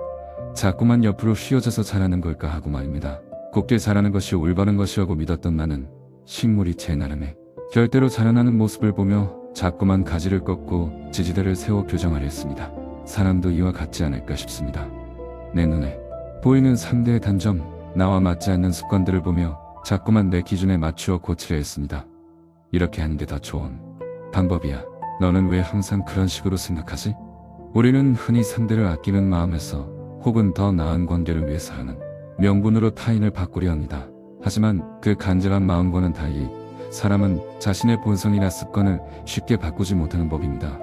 자꾸만 옆으로 휘어져서 자라는 걸까 하고 말입니다. 곱게 자라는 것이 올바른 것이라고 믿었던 나는 식물이 제 나름의 결대로 자라나는 모습을 보며 자꾸만 가지를 꺾고 지지대를 세워 교정하려 했습니다. 사람도 이와 같지 않을까 싶습니다. 내 눈에 보이는 상대의 단점, 나와 맞지 않는 습관들을 보며 자꾸만 내 기준에 맞추어 고치려 했습니다. 이렇게 하는 게 더 좋은 방법이야. 너는 왜 항상 그런 식으로 생각하지? 우리는 흔히 상대를 아끼는 마음에서 혹은 더 나은 관계를 위해서 하는 명분으로 타인을 바꾸려 합니다. 하지만 그 간절한 마음과는 달리 사람은 자신의 본성이나 습관을 쉽게 바꾸지 못하는 법입니다.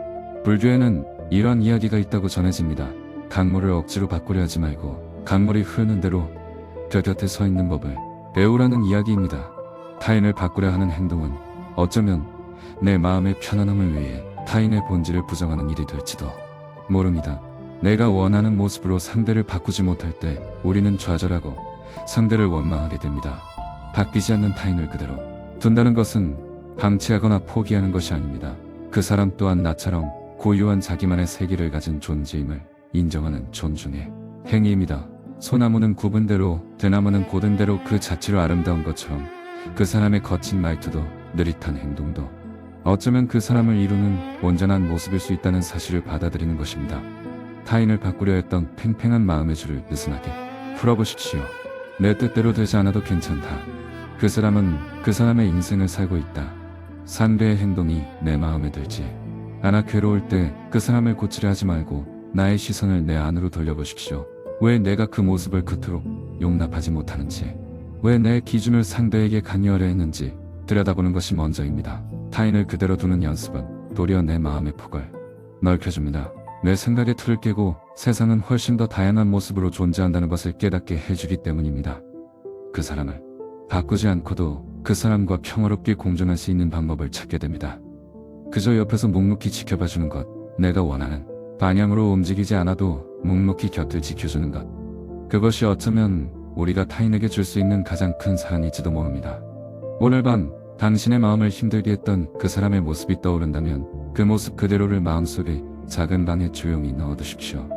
불교에는 이런 이야기가 있다고 전해집니다. 강물을 억지로 바꾸려 하지 말고 강물이 흐르는 대로 곁곁에 서 있는 법을 배우라는 이야기입니다. 타인을 바꾸려 하는 행동은 어쩌면 내 마음의 편안함을 위해 타인의 본질을 부정하는 일이 될지도 모릅니다. 내가 원하는 모습으로 상대를 바꾸지 못할 때 우리는 좌절하고 상대를 원망하게 됩니다. 바뀌지 않는 타인을 그대로 둔다는 것은 방치하거나 포기하는 것이 아닙니다. 그 사람 또한 나처럼 고유한 자기만의 세계를 가진 존재임을 인정하는 존중의 행위입니다. 소나무는 굽은 대로, 대나무는 곧은 대로 그 자체로 아름다운 것처럼 그 사람의 거친 말투도 느릿한 행동도 어쩌면 그 사람을 이루는 온전한 모습일 수 있다는 사실을 받아들이는 것입니다. 타인을 바꾸려 했던 팽팽한 마음의 줄을 느슨하게 풀어보십시오. 내 뜻대로 되지 않아도 괜찮다. 그 사람은 그 사람의 인생을 살고 있다. 상대의 행동이 내 마음에 들지 않아 괴로울 때 그 사람을 고치려 하지 말고 나의 시선을 내 안으로 돌려보십시오. 왜 내가 그 모습을 그토록 용납하지 못하는지, 왜 내 기준을 상대에게 강요하려 했는지 들여다보는 것이 먼저입니다. 타인을 그대로 두는 연습은 도리어 내 마음의 폭을 넓혀줍니다. 내 생각의 틀을 깨고 세상은 훨씬 더 다양한 모습으로 존재한다는 것을 깨닫게 해주기 때문입니다. 그 사람을 바꾸지 않고도 그 사람과 평화롭게 공존할 수 있는 방법을 찾게 됩니다. 그저 옆에서 묵묵히 지켜봐주는 것, 내가 원하는 방향으로 움직이지 않아도 묵묵히 곁을 지켜주는 것, 그것이 어쩌면 우리가 타인에게 줄 수 있는 가장 큰 사랑일지도 모릅니다. 오늘 밤 당신의 마음을 힘들게 했던 그 사람의 모습이 떠오른다면 그 모습 그대로를 마음속에 작은 방에 조용히 넣어두십시오.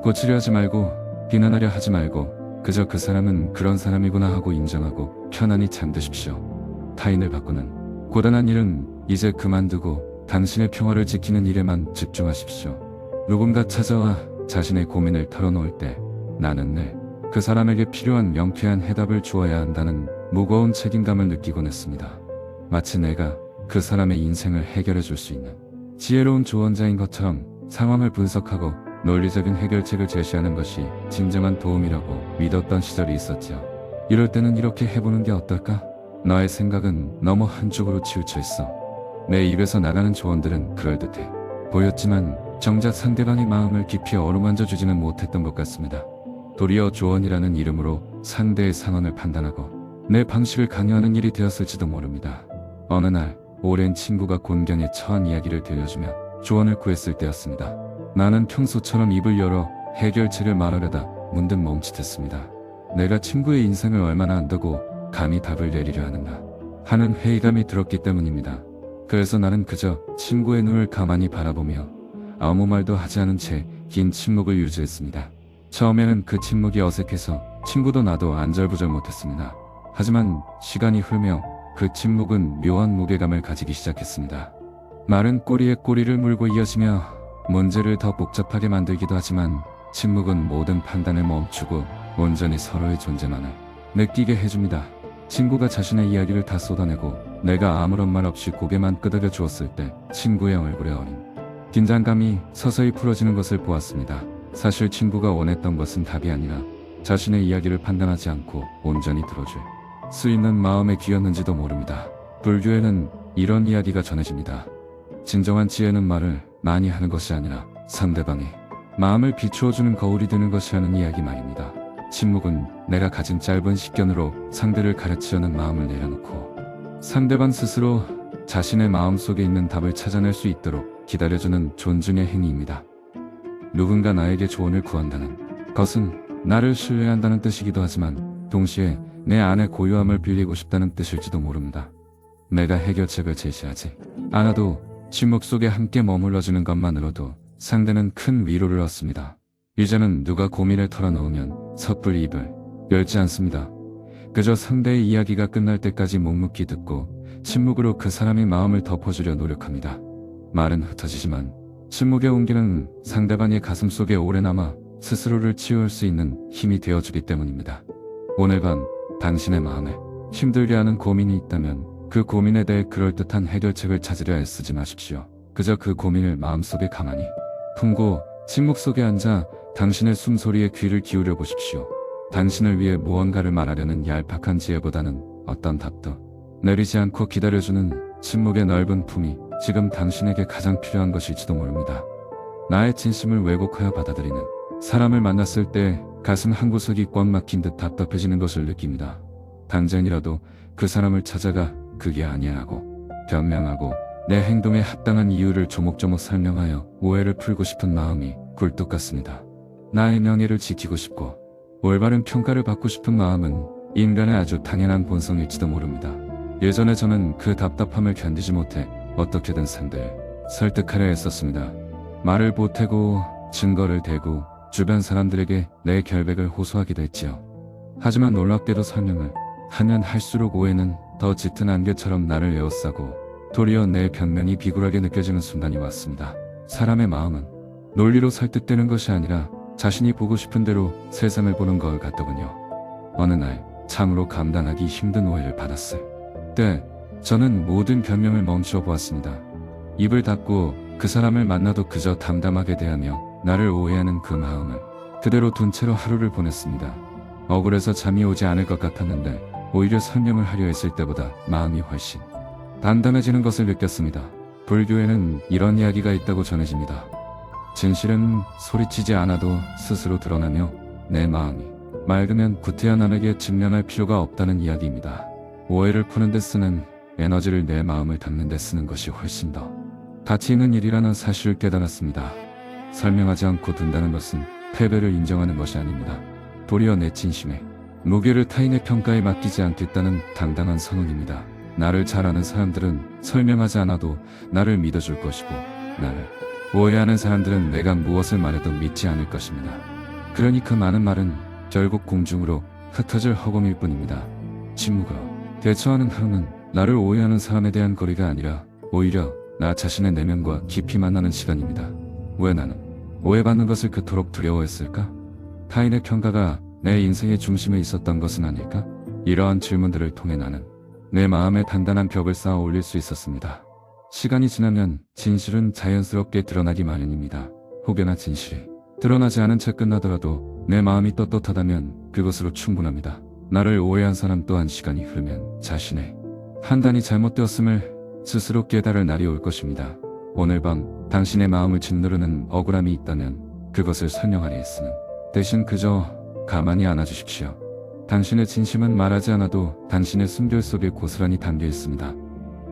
고치려 하지 말고 비난하려 하지 말고 그저 그 사람은 그런 사람이구나 하고 인정하고 편안히 잠드십시오. 타인을 바꾸는 고단한 일은 이제 그만두고 당신의 평화를 지키는 일에만 집중하십시오. 누군가 찾아와 자신의 고민을 털어놓을 때 나는 늘 그 사람에게 필요한 명쾌한 해답을 주어야 한다는 무거운 책임감을 느끼곤 했습니다. 마치 내가 그 사람의 인생을 해결해 줄 수 있는 지혜로운 조언자인 것처럼 상황을 분석하고 논리적인 해결책을 제시하는 것이 진정한 도움이라고 믿었던 시절이 있었죠. 이럴 때는 이렇게 해보는 게 어떨까? 너의 생각은 너무 한쪽으로 치우쳐 있어. 내 입에서 나가는 조언들은 그럴듯해 보였지만 정작 상대방의 마음을 깊이 어루만져 주지는 못했던 것 같습니다. 도리어 조언이라는 이름으로 상대의 상황을 판단하고 내 방식을 강요하는 일이 되었을지도 모릅니다. 어느 날 오랜 친구가 곤경에 처한 이야기를 들려주며 조언을 구했을 때였습니다. 나는 평소처럼 입을 열어 해결책을 말하려다 문득 멈칫했습니다. 내가 친구의 인생을 얼마나 안다고 감히 답을 내리려 하는가 하는 회의감이 들었기 때문입니다. 그래서 나는 그저 친구의 눈을 가만히 바라보며 아무 말도 하지 않은 채 긴 침묵을 유지했습니다. 처음에는 그 침묵이 어색해서 친구도 나도 안절부절 못했습니다. 하지만 시간이 흐르며 그 침묵은 묘한 무게감을 가지기 시작했습니다. 말은 꼬리에 꼬리를 물고 이어지며 문제를 더 복잡하게 만들기도 하지만 침묵은 모든 판단을 멈추고 온전히 서로의 존재만을 느끼게 해줍니다. 친구가 자신의 이야기를 다 쏟아내고 내가 아무런 말 없이 고개만 끄덕여 주었을 때 친구의 얼굴에 어린 긴장감이 서서히 풀어지는 것을 보았습니다. 사실 친구가 원했던 것은 답이 아니라 자신의 이야기를 판단하지 않고 온전히 들어줄 수 있는 마음의 귀였는지도 모릅니다. 불교에는 이런 이야기가 전해집니다. 진정한 지혜는 말을 많이 하는 것이 아니라 상대방의 마음을 비추어주는 거울이 되는 것이라는 이야기 말입니다. 침묵은 내가 가진 짧은 식견으로 상대를 가르치려는 마음을 내려놓고 상대방 스스로 자신의 마음속에 있는 답을 찾아낼 수 있도록 기다려주는 존중의 행위입니다. 누군가 나에게 조언을 구한다는 것은 나를 신뢰한다는 뜻이기도 하지만 동시에 내 안의 고요함을 빌리고 싶다는 뜻일지도 모릅니다. 내가 해결책을 제시하지 않아도 침묵 속에 함께 머물러주는 것만으로도 상대는 큰 위로를 얻습니다. 이제는 누가 고민을 털어놓으면 섣불리 입을 열지 않습니다. 그저 상대의 이야기가 끝날 때까지 묵묵히 듣고 침묵으로 그 사람의 마음을 덮어주려 노력합니다. 말은 흩어지지만 침묵의 온기는 상대방의 가슴 속에 오래 남아 스스로를 치유할 수 있는 힘이 되어주기 때문입니다. 오늘 밤 당신의 마음에 힘들게 하는 고민이 있다면 그 고민에 대해 그럴듯한 해결책을 찾으려 애쓰지 마십시오. 그저 그 고민을 마음속에 가만히 품고 침묵 속에 앉아 당신의 숨소리에 귀를 기울여 보십시오. 당신을 위해 무언가를 말하려는 얄팍한 지혜보다는 어떤 답도 내리지 않고 기다려주는 침묵의 넓은 품이 지금 당신에게 가장 필요한 것일지도 모릅니다. 나의 진심을 왜곡하여 받아들이는 사람을 만났을 때 가슴 한 구석이 꽉 막힌 듯 답답해지는 것을 느낍니다. 당장이라도 그 사람을 찾아가 그게 아니야 하고 변명하고 내 행동에 합당한 이유를 조목조목 설명하여 오해를 풀고 싶은 마음이 굴뚝 같습니다. 나의 명예를 지키고 싶고 올바른 평가를 받고 싶은 마음은 인간의 아주 당연한 본성일지도 모릅니다. 예전에 저는 그 답답함을 견디지 못해 어떻게든 상대를 설득하려 했었습니다. 말을 보태고 증거를 대고 주변 사람들에게 내 결백을 호소하기도 했지요. 하지만 놀랍게도 설명을 하면 할수록 오해는 더 짙은 안개처럼 나를 에워싸고 도리어 내 변명이 비굴하게 느껴지는 순간이 왔습니다. 사람의 마음은 논리로 설득되는 것이 아니라 자신이 보고 싶은 대로 세상을 보는 것 같더군요. 어느 날 참으로 감당하기 힘든 오해를 받았을 때 저는 모든 변명을 멈추어 보았습니다. 입을 닫고 그 사람을 만나도 그저 담담하게 대하며 나를 오해하는 그 마음을 그대로 둔 채로 하루를 보냈습니다. 억울해서 잠이 오지 않을 것 같았는데 오히려 설명을 하려 했을 때보다 마음이 훨씬 단단해지는 것을 느꼈습니다. 불교에는 이런 이야기가 있다고 전해집니다. 진실은 소리치지 않아도 스스로 드러나며 내 마음이 맑으면 구태여 남에게 증명할 필요가 없다는 이야기입니다. 오해를 푸는 데 쓰는 에너지를 내 마음을 닦는 데 쓰는 것이 훨씬 더 가치 있는 일이라는 사실을 깨달았습니다. 설명하지 않고 둔다는 것은 패배를 인정하는 것이 아닙니다. 도리어 내 진심에 무게를 타인의 평가에 맡기지 않겠다는 당당한 선언입니다. 나를 잘 아는 사람들은 설명하지 않아도 나를 믿어줄 것이고 나를 오해하는 사람들은 내가 무엇을 말해도 믿지 않을 것입니다. 그러니 그 많은 말은 결국 공중으로 흩어질 허공일 뿐입니다. 침묵으로 대처하는 하루는 나를 오해하는 사람에 대한 거리가 아니라 오히려 나 자신의 내면과 깊이 만나는 시간입니다. 왜 나는 오해받는 것을 그토록 두려워했을까? 타인의 평가가 내 인생의 중심에 있었던 것은 아닐까? 이러한 질문들을 통해 나는 내 마음에 단단한 벽을 쌓아 올릴 수 있었습니다. 시간이 지나면 진실은 자연스럽게 드러나기 마련입니다. 혹여나 진실이 드러나지 않은 채 끝나더라도 내 마음이 떳떳하다면 그것으로 충분합니다. 나를 오해한 사람 또한 시간이 흐르면 자신의 판단이 잘못되었음을 스스로 깨달을 날이 올 것입니다. 오늘 밤 당신의 마음을 짓누르는 억울함이 있다면 그것을 설명하리 했으면 대신 그저 가만히 안아주십시오. 당신의 진심은 말하지 않아도 당신의 숨결 속에 고스란히 담겨 있습니다.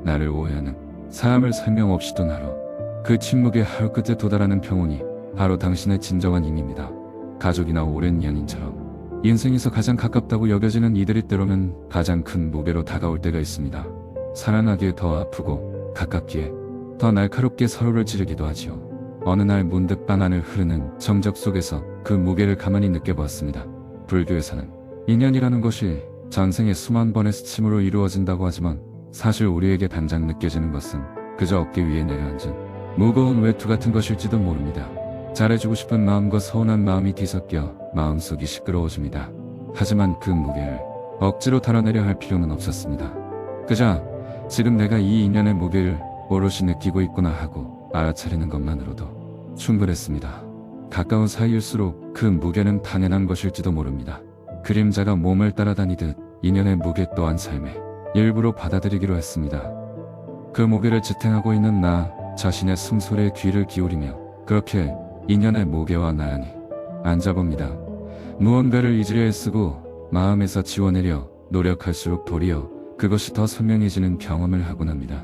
나를 오해하는 사람을 설명 없이 둔 하루, 그 침묵의 하루 끝에 도달하는 평온이 바로 당신의 진정한 힘입니다. 가족이나 오랜 연인처럼 인생에서 가장 가깝다고 여겨지는 이들이 때로는 가장 큰 무게로 다가올 때가 있습니다. 사랑하기에 더 아프고 가깝기에 더 날카롭게 서로를 찌르기도 하지요. 어느 날 문득 방 안을 흐르는 정적 속에서 그 무게를 가만히 느껴보았습니다. 불교에서는 인연이라는 것이 전생의 수만 번의 스침으로 이루어진다고 하지만 사실 우리에게 당장 느껴지는 것은 그저 어깨 위에 내려앉은 무거운 외투 같은 것일지도 모릅니다. 잘해주고 싶은 마음과 서운한 마음이 뒤섞여 마음속이 시끄러워집니다. 하지만 그 무게를 억지로 덜어내려 할 필요는 없었습니다. 그저 지금 내가 이 인연의 무게를 오롯이 느끼고 있구나 하고 알아차리는 것만으로도 충분했습니다. 가까운 사이일수록 그 무게는 당연한 것일지도 모릅니다. 그림자가 몸을 따라다니듯 인연의 무게 또한 삶의 일부로 받아들이기로 했습니다. 그 무게를 지탱하고 있는 나 자신의 숨소리에 귀를 기울이며 그렇게 인연의 무게와 나란히 앉아봅니다. 무언가를 잊으려 애쓰고 마음에서 지워내려 노력할수록 도리어 그것이 더 선명해지는 경험을 하곤 합니다.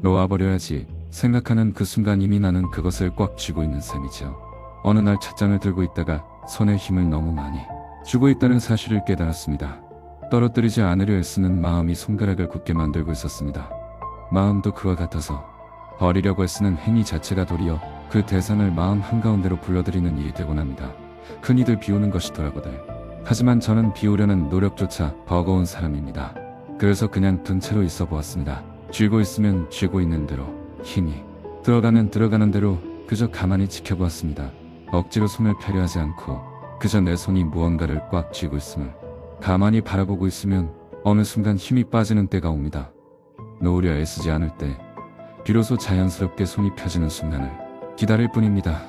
놓아버려야지 생각하는 그 순간 이미 나는 그것을 꽉 쥐고 있는 셈이죠. 어느 날 찻잔을 들고 있다가 손에 힘을 너무 많이 주고 있다는 사실을 깨달았습니다. 떨어뜨리지 않으려 애쓰는 마음이 손가락을 굳게 만들고 있었습니다. 마음도 그와 같아서 버리려고 애쓰는 행위 자체가 도리어 그 대상을 마음 한가운데로 불러들이는 일이 되곤 합니다. 흔히들 비우는 것이 도라고들. 하지만 저는 비우려는 노력조차 버거운 사람입니다. 그래서 그냥 둔 채로 있어 보았습니다. 쥐고 있으면 쥐고 있는 대로, 힘이 들어가면 들어가는 대로 그저 가만히 지켜보았습니다. 억지로 손을 펴려 하지 않고 그저 내 손이 무언가를 꽉 쥐고 있음을 가만히 바라보고 있으면 어느 순간 힘이 빠지는 때가 옵니다. 놓으려 애쓰지 않을 때 비로소 자연스럽게 손이 펴지는 순간을 기다릴 뿐입니다.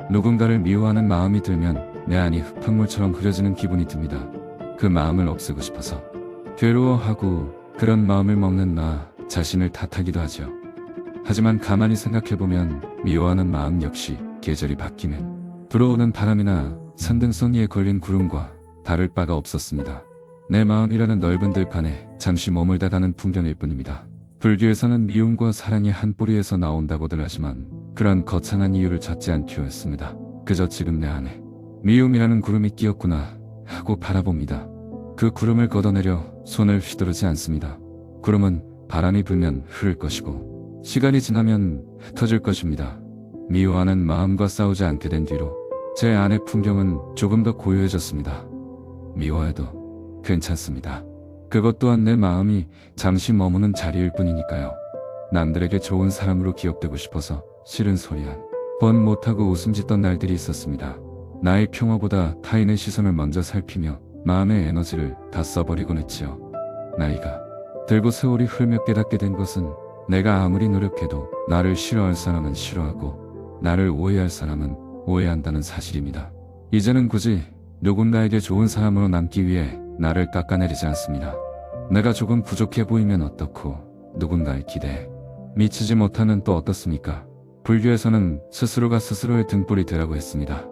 누군가를 미워하는 마음이 들면 내 안이 흙탕물처럼 흐려지는 기분이 듭니다. 그 마음을 없애고 싶어서 괴로워하고 그런 마음을 먹는 나 자신을 탓하기도 하죠. 하지만 가만히 생각해보면 미워하는 마음 역시 계절이 바뀌면 불어오는 바람이나 산등성 위에 걸린 구름과 다를 바가 없었습니다. 내 마음이라는 넓은 들판에 잠시 머물다 가는 풍경일 뿐입니다. 불교에서는 미움과 사랑이 한 뿌리에서 나온다고들 하지만 그런 거창한 이유를 찾지 않기로 했습니다. 그저 지금 내 안에 미움이라는 구름이 끼었구나 하고 바라봅니다. 그 구름을 걷어내려 손을 휘두르지 않습니다. 구름은 바람이 불면 흐를 것이고 시간이 지나면 흩어질 것입니다. 미워하는 마음과 싸우지 않게 된 뒤로 제 안의 풍경은 조금 더 고요해졌습니다. 미워해도 괜찮습니다. 그것 또한 내 마음이 잠시 머무는 자리일 뿐이니까요. 남들에게 좋은 사람으로 기억되고 싶어서 싫은 소리 한 번 못하고 웃음 짓던 날들이 있었습니다. 나의 평화보다 타인의 시선을 먼저 살피며 마음의 에너지를 다 써버리곤 했지요. 나이가 들고 세월이 흘며 깨닫게 된 것은 내가 아무리 노력해도 나를 싫어할 사람은 싫어하고 나를 오해할 사람은 오해한다는 사실입니다. 이제는 굳이 누군가에게 좋은 사람으로 남기 위해 나를 깎아내리지 않습니다. 내가 조금 부족해 보이면 어떻고 누군가의 기대에 미치지 못하면 또 어떻습니까? 불교에서는 스스로가 스스로의 등불이 되라고 했습니다.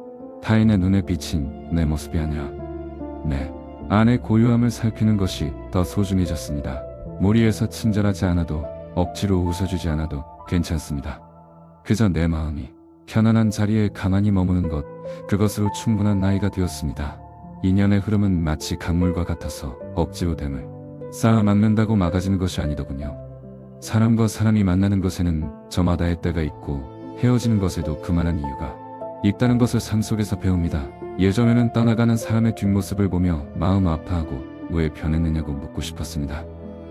타인의 눈에 비친 내 모습이 아니라 내 안의 고요함을 살피는 것이 더 소중해졌습니다. 무리해서 친절하지 않아도 억지로 웃어주지 않아도 괜찮습니다. 그저 내 마음이 편안한 자리에 가만히 머무는 것, 그것으로 충분한 나이가 되었습니다. 인연의 흐름은 마치 강물과 같아서 억지로 댐을 쌓아 막는다고 막아지는 것이 아니더군요. 사람과 사람이 만나는 것에는 저마다의 때가 있고 헤어지는 것에도 그만한 이유가 있다는 것을 삶 속에서 배웁니다. 예전에는 떠나가는 사람의 뒷모습을 보며 마음 아파하고 왜 변했느냐고 묻고 싶었습니다.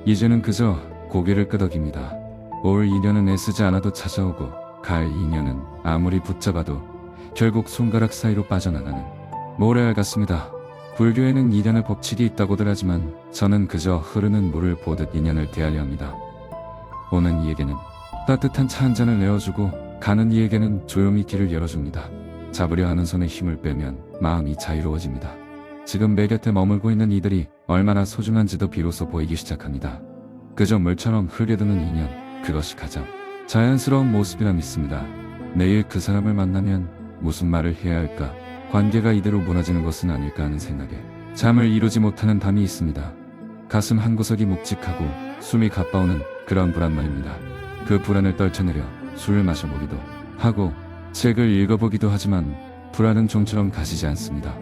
이제는 그저 고개를 끄덕입니다. 올 인연은 애쓰지 않아도 찾아오고 갈 인연은 아무리 붙잡아도 결국 손가락 사이로 빠져나가는 모래알 같습니다. 불교에는 인연의 법칙이 있다고들 하지만 저는 그저 흐르는 물을 보듯 인연을 대하려 합니다. 오는 이에게는 따뜻한 차 한 잔을 내어주고 가는 이에게는 조용히 길을 열어줍니다. 잡으려 하는 손에 힘을 빼면 마음이 자유로워집니다. 지금 내 곁에 머물고 있는 이들이 얼마나 소중한지도 비로소 보이기 시작합니다. 그저 물처럼 흘려드는 인연, 그것이 가장 자연스러운 모습이라 믿습니다. 내일 그 사람을 만나면 무슨 말을 해야 할까? 관계가 이대로 무너지는 것은 아닐까 하는 생각에 잠을 이루지 못하는 밤이 있습니다. 가슴 한 구석이 묵직하고 숨이 가빠오는 그런 불안 말입니다. 그 불안을 떨쳐내려 술을 마셔보기도 하고 책을 읽어보기도 하지만 불안은 좀처럼 가시지 않습니다.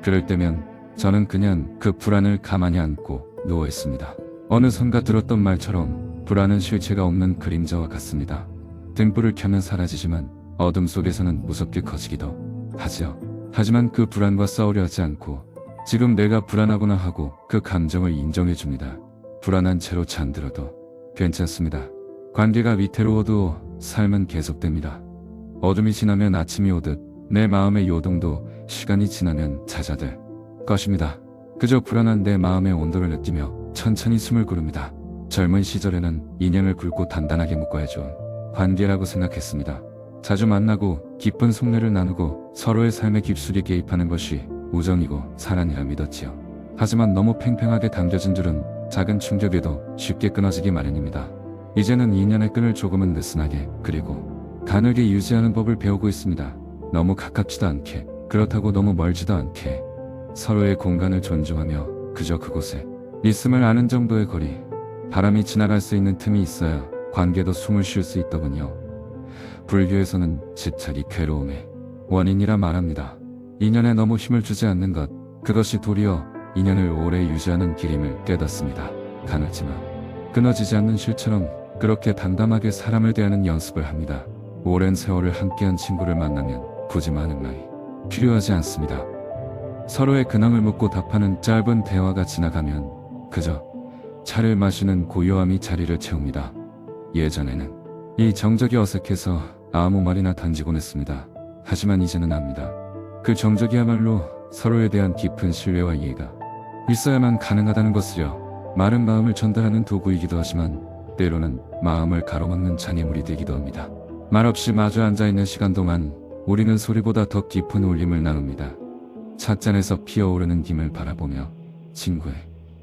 그럴 때면 저는 그냥 그 불안을 가만히 안고 누워있습니다. 어느선가 들었던 말처럼 불안은 실체가 없는 그림자와 같습니다. 등불을 켜면 사라지지만 어둠 속에서는 무섭게 커지기도 하죠. 하지만 그 불안과 싸우려 하지 않고 지금 내가 불안하구나 하고 그 감정을 인정해줍니다. 불안한 채로 잠들어도 괜찮습니다. 관계가 위태로워도 삶은 계속됩니다. 어둠이 지나면 아침이 오듯 내 마음의 요동도 시간이 지나면 잦아들 것입니다. 그저 불안한 내 마음의 온도를 느끼며 천천히 숨을 고릅니다. 젊은 시절에는 인연을 굵고 단단하게 묶어야 좋은 관계라고 생각했습니다. 자주 만나고 깊은 속내를 나누고 서로의 삶에 깊숙이 개입하는 것이 우정이고 사랑이라 믿었지요. 하지만 너무 팽팽하게 당겨진 줄은 작은 충격에도 쉽게 끊어지기 마련입니다. 이제는 인연의 끈을 조금은 느슨하게 그리고 가늘게 유지하는 법을 배우고 있습니다. 너무 가깝지도 않게 그렇다고 너무 멀지도 않게 서로의 공간을 존중하며 그저 그곳에 있음을 아는 정도의 거리. 바람이 지나갈 수 있는 틈이 있어야 관계도 숨을 쉴 수 있더군요. 불교에서는 집착이 괴로움의 원인이라 말합니다. 인연에 너무 힘을 주지 않는 것, 그것이 도리어 인연을 오래 유지하는 길임을 깨닫습니다. 가늘지만 끊어지지 않는 실처럼 그렇게 담담하게 사람을 대하는 연습을 합니다. 오랜 세월을 함께한 친구를 만나면 굳이 많은 말이 필요하지 않습니다. 서로의 근황을 묻고 답하는 짧은 대화가 지나가면 그저 차를 마시는 고요함이 자리를 채웁니다. 예전에는 이 정적이 어색해서 아무 말이나 던지곤 했습니다. 하지만 이제는 압니다. 그 정적이야말로 서로에 대한 깊은 신뢰와 이해가 있어야만 가능하다는 것을요. 마른 마음을 전달하는 도구이기도 하지만 때로는 마음을 가로막는 장애물이 되기도 합니다. 말없이 마주 앉아있는 시간 동안 우리는 소리보다 더 깊은 울림을 나눕니다. 찻잔에서 피어오르는 김을 바라보며 친구의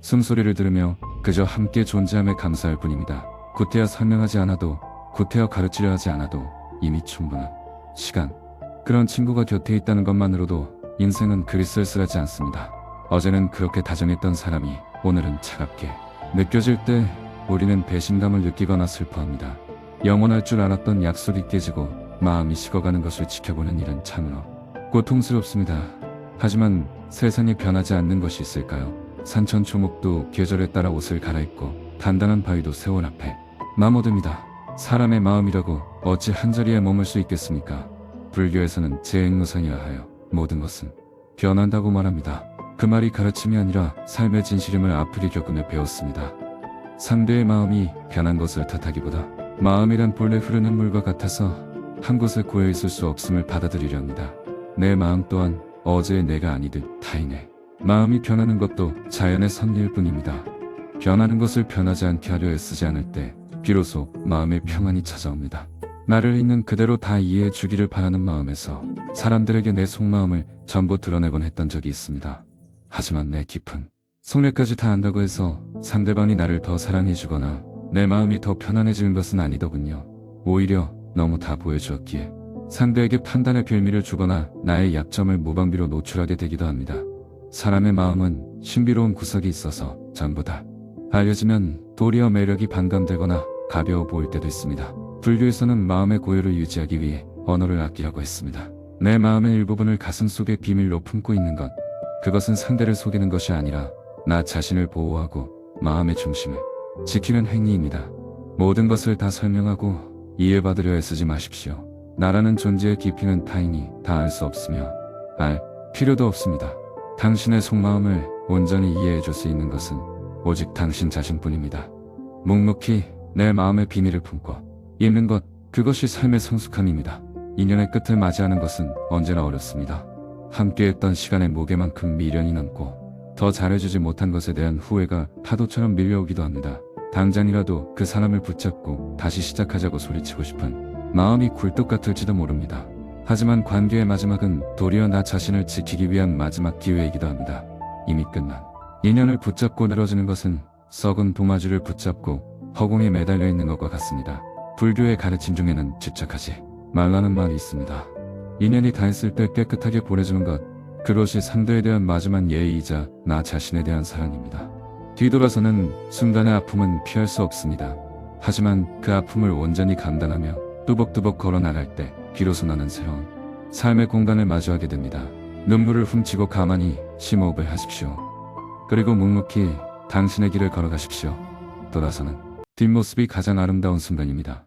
숨소리를 들으며 그저 함께 존재함에 감사할 뿐입니다. 구태여 설명하지 않아도 구태여 가르치려 하지 않아도 이미 충분한 시간. 그런 친구가 곁에 있다는 것만으로도 인생은 그리 쓸쓸하지 않습니다. 어제는 그렇게 다정했던 사람이 오늘은 차갑게 느껴질 때 우리는 배신감을 느끼거나 슬퍼합니다. 영원할 줄 알았던 약속이 깨지고 마음이 식어가는 것을 지켜보는 일은 참으로 고통스럽습니다. 하지만 세상에 변하지 않는 것이 있을까요? 산천초목도 계절에 따라 옷을 갈아입고 단단한 바위도 세월 앞에 마모듭니다. 사람의 마음이라고 어찌 한자리에 머물 수 있겠습니까? 불교에서는 재행무상이라 하여 모든 것은 변한다고 말합니다. 그 말이 가르침이 아니라 삶의 진실임을 아프게 겪으며 배웠습니다. 상대의 마음이 변한 것을 탓하기보다 마음이란 본래 흐르는 물과 같아서 한 곳에 고여 있을 수 없음을 받아들이려 합니다. 내 마음 또한 어제의 내가 아니듯 타인의 마음이 변하는 것도 자연의 섭리일 뿐입니다. 변하는 것을 변하지 않게 하려 애쓰지 않을 때 비로소 마음의 평안이 찾아옵니다. 나를 있는 그대로 다 이해해 주기를 바라는 마음에서 사람들에게 내 속마음을 전부 드러내곤 했던 적이 있습니다. 하지만 내 깊은 속내까지 다 안다고 해서 상대방이 나를 더 사랑해 주거나 내 마음이 더 편안해지는 것은 아니더군요. 오히려 너무 다 보여주었기에 상대에게 판단의 빌미를 주거나 나의 약점을 무방비로 노출하게 되기도 합니다. 사람의 마음은 신비로운 구석이 있어서 전부 다 알려지면 도리어 매력이 반감되거나 가벼워 보일 때도 있습니다. 불교에서는 마음의 고요를 유지하기 위해 언어를 아끼라고 했습니다. 내 마음의 일부분을 가슴속에 비밀로 품고 있는 것, 그것은 상대를 속이는 것이 아니라 나 자신을 보호하고 마음의 중심을 지키는 행위입니다. 모든 것을 다 설명하고 이해받으려 애쓰지 마십시오. 나라는 존재의 깊이는 타인이 다 알 수 없으며 알 필요도 없습니다. 당신의 속마음을 온전히 이해해 줄 수 있는 것은 오직 당신 자신뿐입니다. 묵묵히 내 마음의 비밀을 품고 있는 것, 그것이 삶의 성숙함입니다. 인연의 끝을 맞이하는 것은 언제나 어렵습니다. 함께했던 시간의 무게만큼 미련이 남고 더 잘해주지 못한 것에 대한 후회가 파도처럼 밀려오기도 합니다. 당장이라도 그 사람을 붙잡고 다시 시작하자고 소리치고 싶은 마음이 굴뚝 같을지도 모릅니다. 하지만 관계의 마지막은 도리어 나 자신을 지키기 위한 마지막 기회이기도 합니다. 이미 끝난 인연을 붙잡고 늘어지는 것은 썩은 도마줄을 붙잡고 허공에 매달려 있는 것과 같습니다. 불교의 가르침 중에는 집착하지 말라는 말이 있습니다. 인연이 닿았을 때 깨끗하게 보내주는 것, 그것이 상대에 대한 마지막 예의이자 나 자신에 대한 사랑입니다. 뒤돌아서는 순간의 아픔은 피할 수 없습니다. 하지만 그 아픔을 온전히 감당하며 뚜벅뚜벅 걸어 나갈 때 비로소 나는 새로운 삶의 공간을 마주하게 됩니다. 눈물을 훔치고 가만히 심호흡을 하십시오. 그리고 묵묵히 당신의 길을 걸어가십시오. 돌아서는 뒷모습이 가장 아름다운 순간입니다.